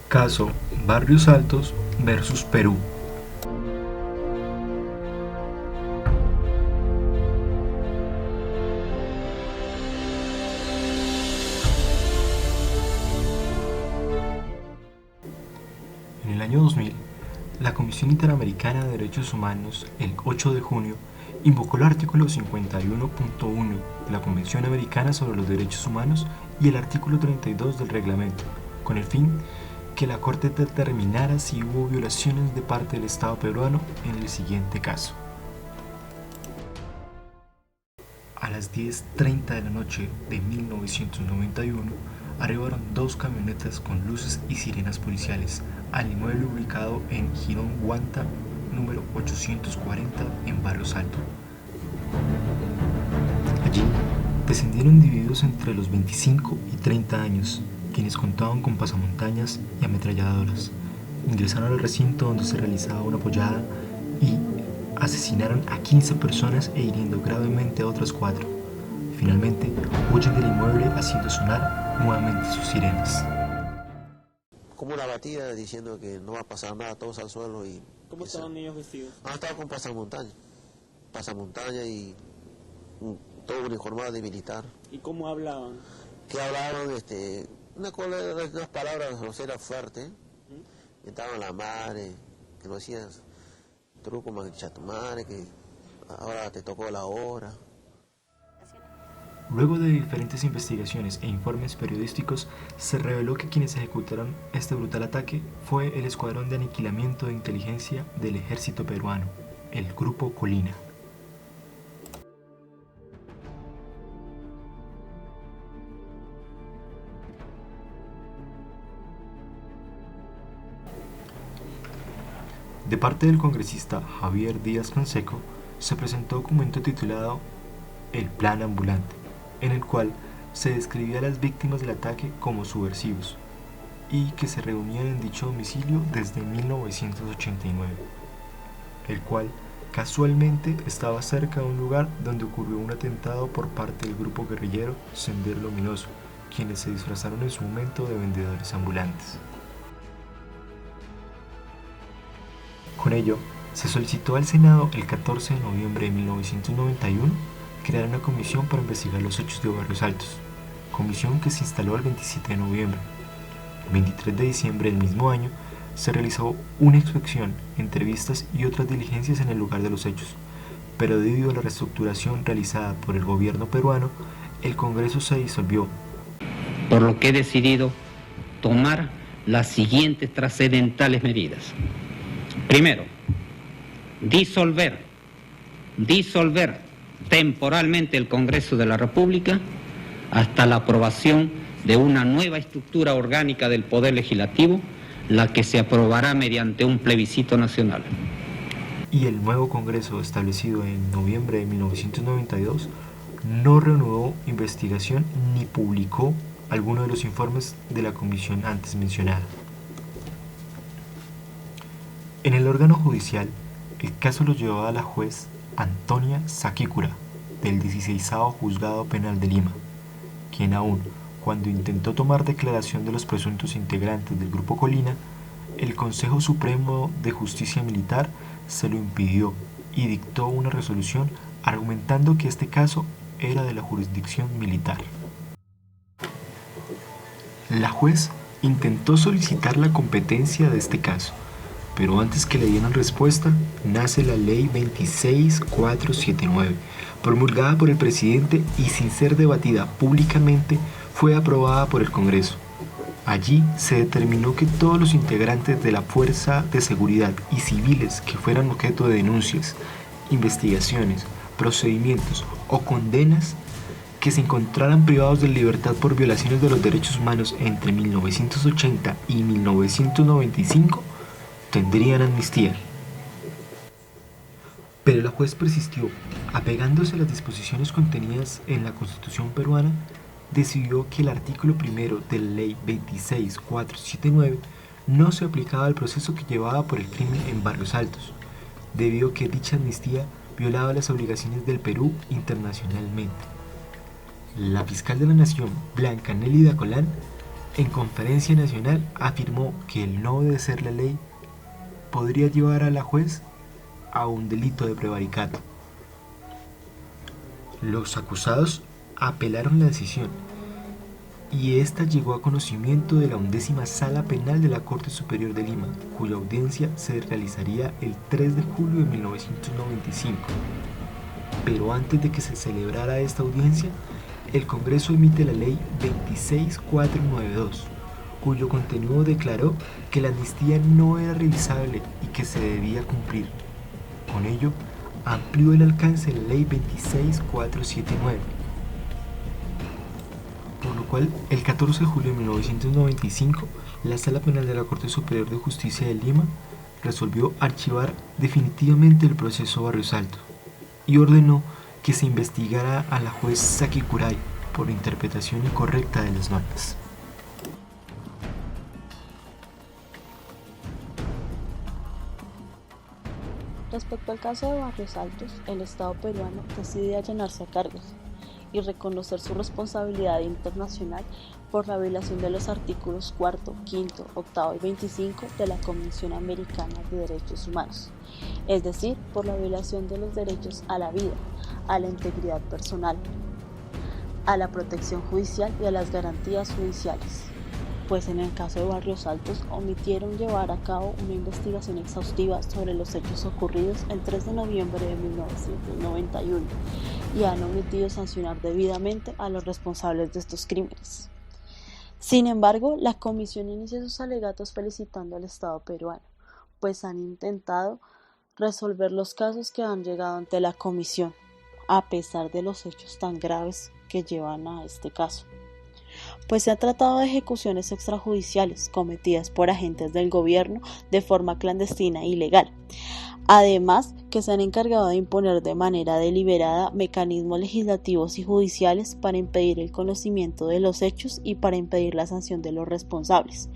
Caso Barrios Altos versus Perú. En el año 2000, la Comisión Interamericana de Derechos Humanos, el 8 de junio, invocó el artículo 51.1 de la Convención Americana sobre los Derechos Humanos y el artículo 32 del reglamento, con el fin que la Corte determinara si hubo violaciones de parte del Estado peruano en el siguiente caso. A las 10:30 de la noche de 1991, arribaron dos camionetas con luces y sirenas policiales al inmueble ubicado en Girón Guanta, número 840, en Barrios Altos. Allí descendieron individuos entre los 25 y 30 años, quienes contaban con pasamontañas y ametralladoras. Ingresaron al recinto donde se realizaba una pollada y asesinaron a 15 personas e hiriendo gravemente a otras 4. Finalmente, huyen del inmueble haciendo sonar nuevamente sus sirenas. Como una batida diciendo que no va a pasar nada, todos al suelo. Y ¿Cómo estaban ellos vestidos? Estaban con pasamontaña y todo uniformado de militar. ¿Y cómo hablaban? Que hablaron, unas palabras groseras fuertes, estaban la madre, que nos decían truco mancha tu madre, que ahora te tocó la hora. Luego de diferentes investigaciones e informes periodísticos, se reveló que quienes ejecutaron este brutal ataque fue el Escuadrón de Aniquilamiento de Inteligencia del Ejército Peruano, el Grupo Colina. De parte del congresista Javier Díaz-Canseco, se presentó un documento titulado El Plan Ambulante, en el cual se describía a las víctimas del ataque como subversivos y que se reunían en dicho domicilio desde 1989, el cual casualmente estaba cerca de un lugar donde ocurrió un atentado por parte del grupo guerrillero Sendero Luminoso, quienes se disfrazaron en su momento de vendedores ambulantes. Con ello, se solicitó al Senado el 14 de noviembre de 1991 crear una comisión para investigar los hechos de Barrios Altos, comisión que se instaló el 27 de noviembre. El 23 de diciembre del mismo año se realizó una inspección, entrevistas y otras diligencias en el lugar de los hechos, pero debido a la reestructuración realizada por el gobierno peruano, el Congreso se disolvió. Por lo que he decidido tomar las siguientes trascendentales medidas. Primero, disolver temporalmente el Congreso de la República hasta la aprobación de una nueva estructura orgánica del Poder Legislativo, la que se aprobará mediante un plebiscito nacional. Y el nuevo Congreso, establecido en noviembre de 1992, no reanudó investigación ni publicó alguno de los informes de la comisión antes mencionada. En el órgano judicial, el caso lo llevaba la juez Antonia Sakikura, del 16º Juzgado Penal de Lima, quien aún cuando intentó tomar declaración de los presuntos integrantes del Grupo Colina, el Consejo Supremo de Justicia Militar se lo impidió y dictó una resolución argumentando que este caso era de la jurisdicción militar. La juez intentó solicitar la competencia de este caso, pero antes que le dieran respuesta, nace la Ley 26479, promulgada por el presidente y sin ser debatida públicamente, fue aprobada por el Congreso. Allí se determinó que todos los integrantes de la Fuerza de Seguridad y civiles que fueran objeto de denuncias, investigaciones, procedimientos o condenas que se encontraran privados de libertad por violaciones de los derechos humanos entre 1980 y 1995 tendrían amnistía. Pero la juez persistió, apegándose a las disposiciones contenidas en la Constitución peruana, decidió que el artículo primero de la Ley 26479 no se aplicaba al proceso que llevaba por el crimen en Barrios Altos, debido a que dicha amnistía violaba las obligaciones del Perú internacionalmente. La fiscal de la Nación, Blanca Nélida Colán, en conferencia nacional afirmó que el no obedecer la ley podría llevar a la juez a un delito de prevaricato. Los acusados apelaron la decisión y esta llegó a conocimiento de la 11ª Sala Penal de la Corte Superior de Lima, cuya audiencia se realizaría el 3 de julio de 1995. Pero antes de que se celebrara esta audiencia, el Congreso emite la Ley 26492, cuyo contenido declaró que la amnistía no era revisable y que se debía cumplir. Con ello, amplió el alcance de la Ley 26479, por lo cual el 14 de julio de 1995 la Sala Penal de la Corte Superior de Justicia de Lima resolvió archivar definitivamente el proceso Barrios Altos y ordenó que se investigara a la juez Saki Kurai por interpretación incorrecta de las normas. Respecto al caso de Barrios Altos, el Estado peruano decide allanarse a cargos y reconocer su responsabilidad internacional por la violación de los artículos 4, 5, 8 y 25 de la Convención Americana de Derechos Humanos, es decir, por la violación de los derechos a la vida, a la integridad personal, a la protección judicial y a las garantías judiciales, pues en el caso de Barrios Altos omitieron llevar a cabo una investigación exhaustiva sobre los hechos ocurridos el 3 de noviembre de 1991 y han omitido sancionar debidamente a los responsables de estos crímenes. Sin embargo, la comisión inicia sus alegatos felicitando al Estado peruano, pues han intentado resolver los casos que han llegado ante la comisión, a pesar de los hechos tan graves que llevan a este caso, pues se ha tratado de ejecuciones extrajudiciales cometidas por agentes del gobierno de forma clandestina e ilegal. Además, que se han encargado de imponer de manera deliberada mecanismos legislativos y judiciales para impedir el conocimiento de los hechos y para impedir la sanción de los responsables.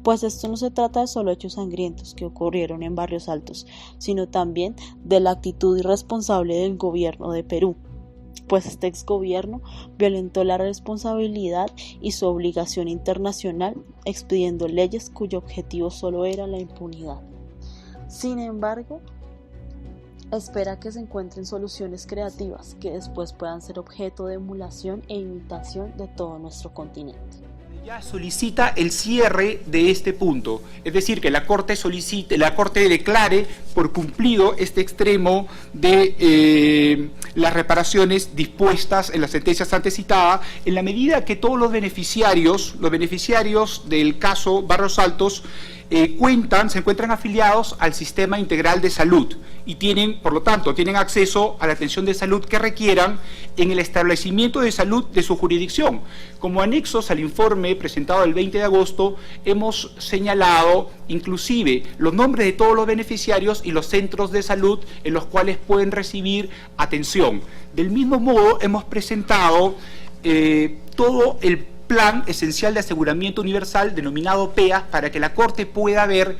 Pues esto no se trata de solo hechos sangrientos que ocurrieron en Barrios Altos, sino también de la actitud irresponsable del gobierno de Perú, pues este exgobierno violentó la responsabilidad y su obligación internacional expidiendo leyes cuyo objetivo solo era la impunidad. Sin embargo, espera que se encuentren soluciones creativas que después puedan ser objeto de emulación e imitación de todo nuestro continente. Ya solicita el cierre de este punto, es decir, que la Corte declare por cumplido este extremo de las reparaciones dispuestas en las sentencias antes citadas, en la medida que todos los beneficiarios del caso Barrios Altos se encuentran afiliados al sistema integral de salud y por lo tanto, tienen acceso a la atención de salud que requieran en el establecimiento de salud de su jurisdicción. Como anexos al informe presentado el 20 de agosto, hemos señalado inclusive los nombres de todos los beneficiarios y los centros de salud en los cuales pueden recibir atención. Del mismo modo, hemos presentado todo el Plan Esencial de Aseguramiento Universal, denominado PEA, para que la Corte pueda ver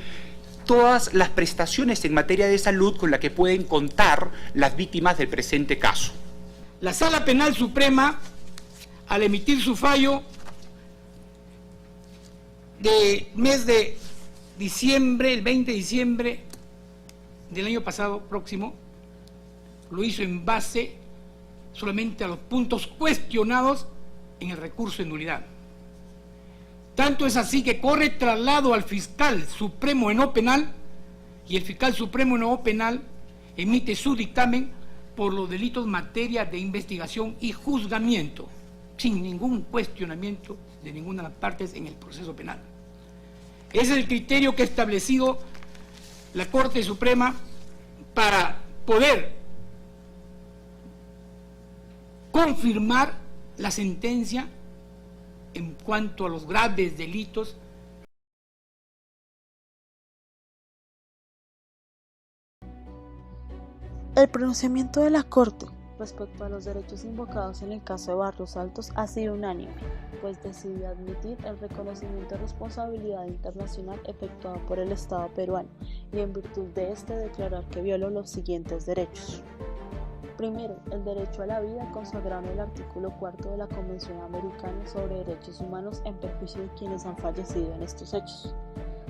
todas las prestaciones en materia de salud con las que pueden contar las víctimas del presente caso. La Sala Penal Suprema, al emitir su fallo del mes de diciembre, el 20 de diciembre del año pasado próximo, lo hizo en base solamente a los puntos cuestionados en el recurso de nulidad. Tanto es así que corre traslado al fiscal supremo en no penal y el fiscal supremo en no penal emite su dictamen por los delitos en materia de investigación y juzgamiento, sin ningún cuestionamiento de ninguna de las partes en el proceso penal. Ese es el criterio que ha establecido la Corte Suprema para poder confirmar la sentencia en cuanto a los graves delitos. El pronunciamiento de la Corte respecto a los derechos invocados en el caso de Barrios Altos ha sido unánime, pues decidió admitir el reconocimiento de responsabilidad internacional efectuado por el Estado peruano y en virtud de este declarar que violó los siguientes derechos. Primero, el derecho a la vida, consagrado en el artículo 4 de la Convención Americana sobre Derechos Humanos en perjuicio de quienes han fallecido en estos hechos.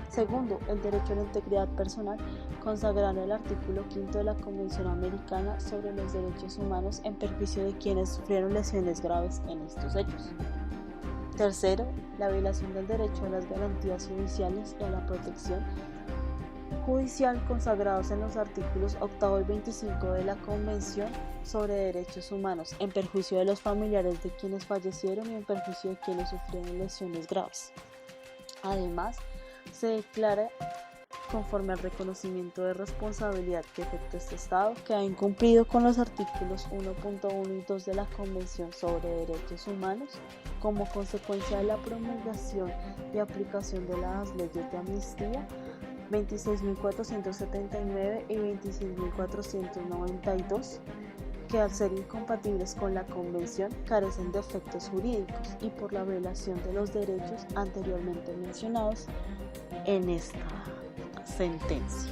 Segundo, el derecho a la integridad personal, consagrado en el artículo 5 de la Convención Americana sobre los Derechos Humanos en perjuicio de quienes sufrieron lesiones graves en estos hechos. Tercero, la violación del derecho a las garantías judiciales y a la protección judicial consagrados en los artículos 8 y 25 de la Convención sobre Derechos Humanos en perjuicio de los familiares de quienes fallecieron y en perjuicio de quienes sufrieron lesiones graves. Además, se declara, conforme al reconocimiento de responsabilidad que efectúa este Estado, que ha incumplido con los artículos 1.1 y 2 de la Convención sobre Derechos Humanos, como consecuencia de la promulgación y aplicación de las leyes de amnistía 26.479 y 26.492, que al ser incompatibles con la Convención carecen de efectos jurídicos y por la violación de los derechos anteriormente mencionados en esta sentencia.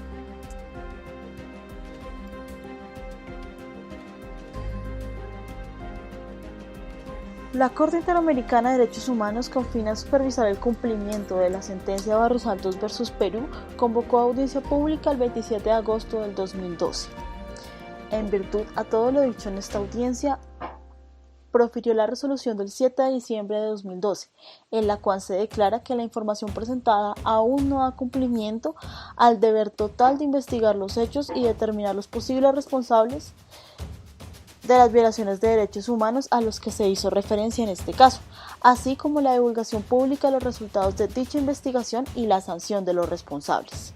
La Corte Interamericana de Derechos Humanos, con fin a supervisar el cumplimiento de la sentencia Barros Altos versus Perú, convocó a audiencia pública el 27 de agosto del 2012. En virtud a todo lo dicho en esta audiencia, profirió la resolución del 7 de diciembre de 2012, en la cual se declara que la información presentada aún no da cumplimiento al deber total de investigar los hechos y determinar los posibles responsables de las violaciones de derechos humanos a los que se hizo referencia en este caso, así como la divulgación pública de los resultados de dicha investigación y la sanción de los responsables.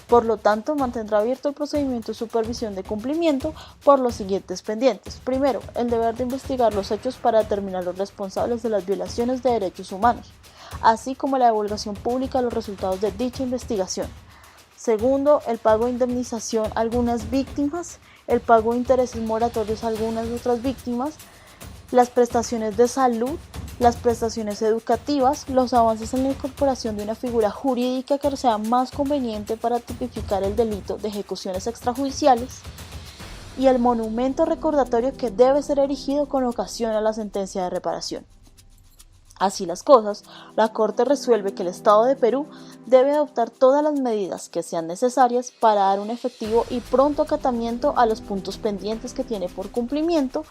Por lo tanto, mantendrá abierto el procedimiento de supervisión de cumplimiento por los siguientes pendientes. Primero, el deber de investigar los hechos para determinar los responsables de las violaciones de derechos humanos, así como la divulgación pública de los resultados de dicha investigación. Segundo, el pago de indemnización a algunas víctimas, el pago de intereses moratorios a algunas otras víctimas, las prestaciones de salud, las prestaciones educativas, los avances en la incorporación de una figura jurídica que sea más conveniente para tipificar el delito de ejecuciones extrajudiciales y el monumento recordatorio que debe ser erigido con ocasión a la sentencia de reparación. Así las cosas, la Corte resuelve que el Estado de Perú debe adoptar todas las medidas que sean necesarias para dar un efectivo y pronto acatamiento a los puntos pendientes que tiene por cumplimiento,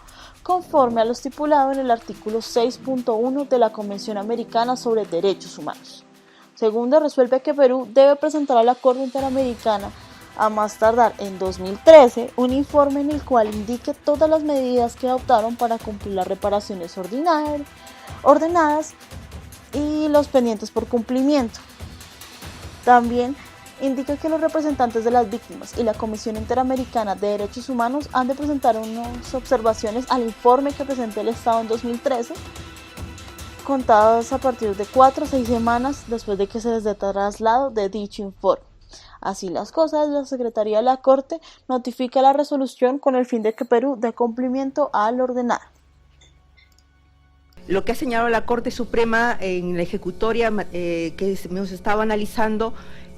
conforme a lo estipulado en el artículo 6.1 de la Convención Americana sobre Derechos Humanos. Segundo, resuelve que Perú debe presentar a la Corte Interamericana, a más tardar en 2013, un informe en el cual indique todas las medidas que adoptaron para cumplir las reparaciones ordenadas y los pendientes por cumplimiento. También indica que los representantes de las víctimas y la Comisión Interamericana de Derechos Humanos han de presentar unas observaciones al informe que presentó el Estado en 2013, contadas a partir de 4 o 6 semanas después de que se les dé traslado de dicho informe. Así las cosas, la Secretaría de la Corte notifica la resolución con el fin de que Perú dé cumplimiento al ordenado. Lo que ha señalado la Corte Suprema en la ejecutoria que hemos estado analizando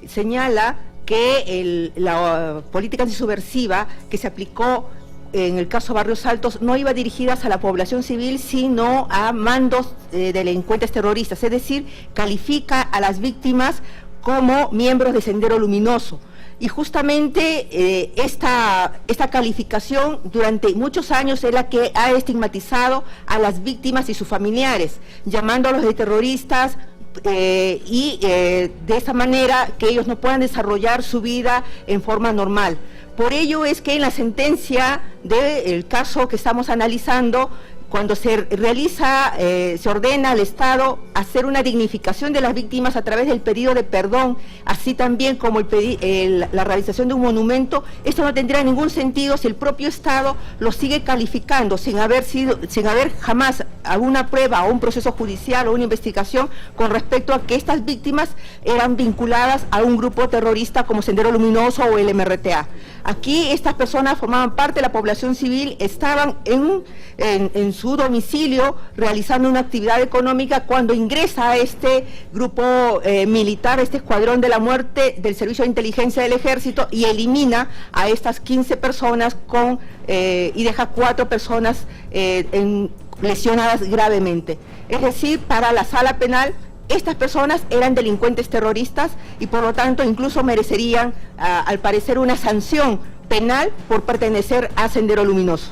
señala que la política antisubversiva que se aplicó en el caso Barrios Altos no iba dirigidas a la población civil, sino a mandos delincuentes terroristas, es decir, califica a las víctimas como miembros de Sendero Luminoso. Y justamente esta calificación durante muchos años es la que ha estigmatizado a las víctimas y sus familiares, llamándolos de terroristas de esa manera que ellos no puedan desarrollar su vida en forma normal. Por ello es que en la sentencia del caso que estamos analizando, cuando se realiza, se ordena al Estado hacer una dignificación de las víctimas a través del pedido de perdón, así también como la realización de un monumento, esto no tendría ningún sentido si el propio Estado lo sigue calificando sin haber jamás alguna prueba o un proceso judicial o una investigación con respecto a que estas víctimas eran vinculadas a un grupo terrorista como Sendero Luminoso o el MRTA. Aquí estas personas formaban parte de la población civil, estaban en su domicilio realizando una actividad económica cuando ingresa a este grupo militar, este escuadrón de la muerte del Servicio de Inteligencia del Ejército, y elimina a estas 15 personas y deja 4 personas lesionadas gravemente. Es decir, para la sala penal, estas personas eran delincuentes terroristas y por lo tanto incluso merecerían, al parecer, una sanción penal por pertenecer a Sendero Luminoso.